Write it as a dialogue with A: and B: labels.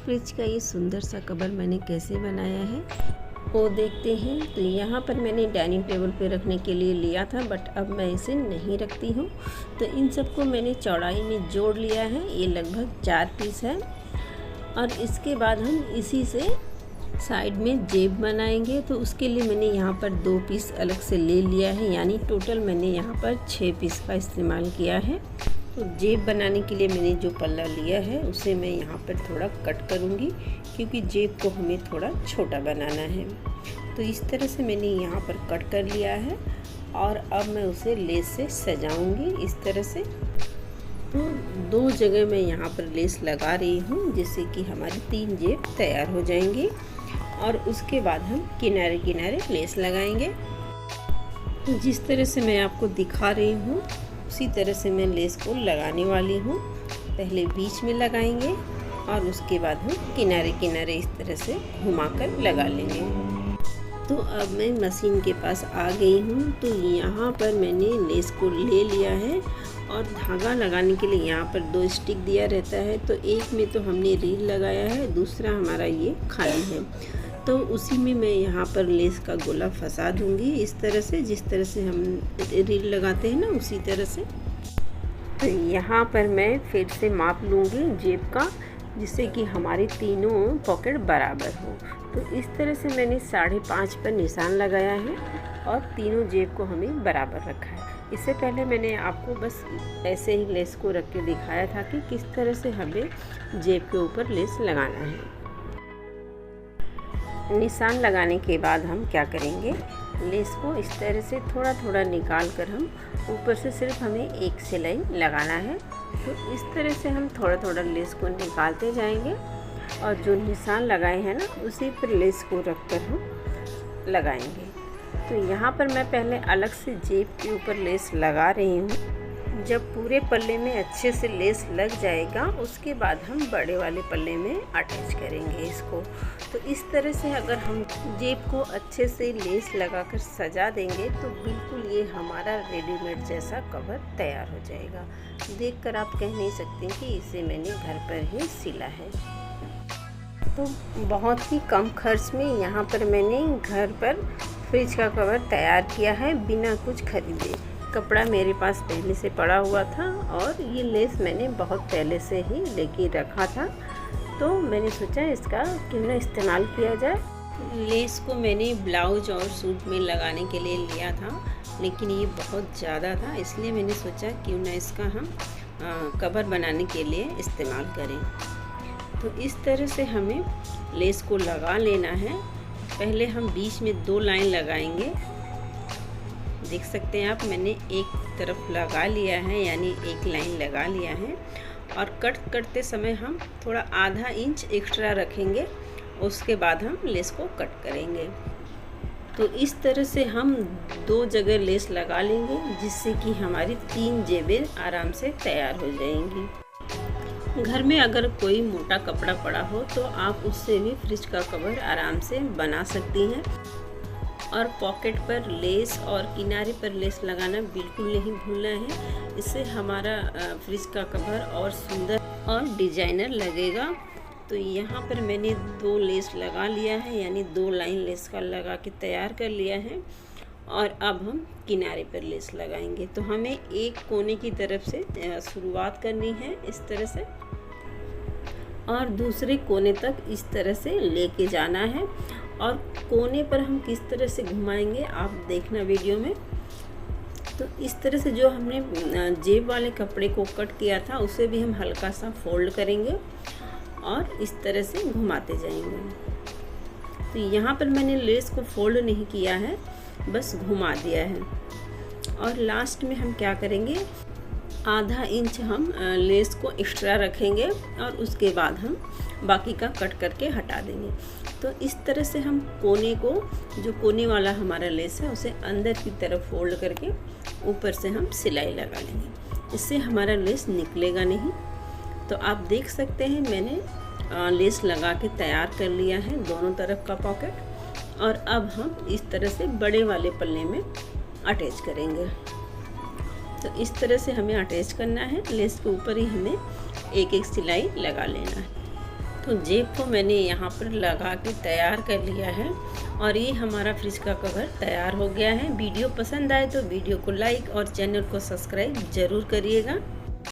A: Fridge का ये सुंदर सा कवर मैंने कैसे बनाया है वो देखते हैं। तो यहाँ पर मैंने डाइनिंग टेबल पे रखने के लिए लिया था, बट अब मैं इसे नहीं रखती हूँ। तो इन सबको मैंने चौड़ाई में जोड़ लिया है। ये लगभग 4 पीस है और इसके बाद हम इसी से साइड में जेब बनाएंगे। तो उसके लिए मैंने यहाँ पर 2 पीस अलग से ले लिया है, यानी टोटल मैंने यहाँ पर 6 पीस का इस्तेमाल किया है। तो जेब बनाने के लिए मैंने जो पल्ला लिया है उसे मैं यहाँ पर थोड़ा कट करूँगी, क्योंकि जेब को हमें थोड़ा छोटा बनाना है। तो इस तरह से मैंने यहाँ पर कट कर लिया है और अब मैं उसे लेस से सजाऊँगी इस तरह से। तो 2 जगह मैं यहाँ पर लेस लगा रही हूँ, जिससे कि हमारी 3 जेब तैयार हो जाएंगी। और उसके बाद हम किनारे किनारे लेस लगाएंगे। जिस तरह से मैं आपको दिखा रही हूँ उसी तरह से मैं लेस को लगाने वाली हूँ। पहले बीच में लगाएंगे और उसके बाद हम किनारे किनारे इस तरह से घुमाकर लगा लेंगे। तो अब मैं मशीन के पास आ गई हूँ। तो यहाँ पर मैंने लेस को ले लिया है और धागा लगाने के लिए यहाँ पर 2 स्टिक दिया रहता है। तो एक में तो हमने रील लगाया है, दूसरा हमारा ये खाली है। तो उसी में मैं यहाँ पर लेस का गोला फंसा दूँगी इस तरह से, जिस तरह से हम रील लगाते हैं ना, उसी तरह से। तो यहाँ पर मैं फिर से माप लूँगी जेब का, जिससे कि हमारी तीनों पॉकेट बराबर हो। तो इस तरह से मैंने 5.5 पर निशान लगाया है और तीनों जेब को हमें बराबर रखा है। इससे पहले मैंने आपको बस ऐसे ही लेस को रख के दिखाया था कि किस तरह से हमें जेब के ऊपर लेस लगाना है। निशान लगाने के बाद हम क्या करेंगे, लेस को इस तरह से थोड़ा थोड़ा निकाल कर हम ऊपर से सिर्फ हमें एक सिलाई लगाना है। तो इस तरह से हम थोड़ा थोड़ा लेस को निकालते जाएंगे और जो निशान लगाए हैं ना उसी पर लेस को रख कर हम लगाएंगे। तो यहाँ पर मैं पहले अलग से जेब के ऊपर लेस लगा रही हूँ। जब पूरे पल्ले में अच्छे से लेस लग जाएगा उसके बाद हम बड़े वाले पल्ले में अटैच करेंगे इसको। तो इस तरह से अगर हम जेब को अच्छे से लेस लगाकर सजा देंगे तो बिल्कुल ये हमारा रेडीमेड जैसा कवर तैयार हो जाएगा। देखकर आप कह नहीं सकते कि इसे मैंने घर पर ही सिला है। तो बहुत ही कम खर्च में यहाँ पर मैंने घर पर फ्रिज का कवर तैयार किया है बिना कुछ खरीदे। कपड़ा मेरे पास पहले से पड़ा हुआ था और ये लेस मैंने बहुत पहले से ही लेके रखा था। तो मैंने सोचा इसका क्यों ना इस्तेमाल किया जाए। लेस को मैंने ब्लाउज और सूट में लगाने के लिए लिया था, लेकिन ये बहुत ज़्यादा था, इसलिए मैंने सोचा क्यों ना इसका हम कवर बनाने के लिए इस्तेमाल करें। तो इस तरह से हमें लेस को लगा लेना है। पहले हम बीच में 2 लाइन लगाएंगे। देख सकते हैं आप, मैंने एक तरफ लगा लिया है, यानी एक लाइन लगा लिया है। और कट करते समय हम थोड़ा आधा इंच एक्स्ट्रा रखेंगे, उसके बाद हम लेस को कट करेंगे। तो इस तरह से हम 2 जगह लेस लगा लेंगे, जिससे कि हमारी 3 जेबें आराम से तैयार हो जाएंगी। घर में अगर कोई मोटा कपड़ा पड़ा हो तो आप उससे भी फ्रिज का कवर आराम से बना सकती हैं। और पॉकेट पर लेस और किनारे पर लेस लगाना बिल्कुल नहीं भूलना है। इससे हमारा फ्रिज का कवर और सुंदर और डिजाइनर लगेगा। तो यहाँ पर मैंने 2 लेस लगा लिया है, यानी 2 लाइन लेस का लगा के तैयार कर लिया है। और अब हम किनारे पर लेस लगाएंगे। तो हमें एक कोने की तरफ से शुरुआत करनी है इस तरह से, और दूसरे कोने तक इस तरह से लेके जाना है। और कोने पर हम किस तरह से घुमाएंगे आप देखना वीडियो में। तो इस तरह से जो हमने जेब वाले कपड़े को कट किया था उसे भी हम हल्का सा फोल्ड करेंगे और इस तरह से घुमाते जाएंगे। तो यहाँ पर मैंने लेस को फोल्ड नहीं किया है, बस घुमा दिया है। और लास्ट में हम क्या करेंगे, आधा इंच हम लेस को एक्स्ट्रा रखेंगे और उसके बाद हम बाकी का कट करके हटा देंगे। तो इस तरह से हम कोने को, जो कोने वाला हमारा लेस है, उसे अंदर की तरफ फोल्ड करके ऊपर से हम सिलाई लगा लेंगे। इससे हमारा लेस निकलेगा नहीं। तो आप देख सकते हैं मैंने लेस लगा के तैयार कर लिया है दोनों तरफ का पॉकेट। और अब हम इस तरह से बड़े वाले पल्ले में अटैच करेंगे। तो इस तरह से हमें अटैच करना है। लेस के ऊपर ही हमें एक एक सिलाई लगा लेना है। देखो जेब को मैंने यहाँ पर लगा के तैयार कर लिया है और ये हमारा फ्रिज का कवर तैयार हो गया है। वीडियो पसंद आए तो वीडियो को लाइक और चैनल को सब्सक्राइब ज़रूर करिएगा।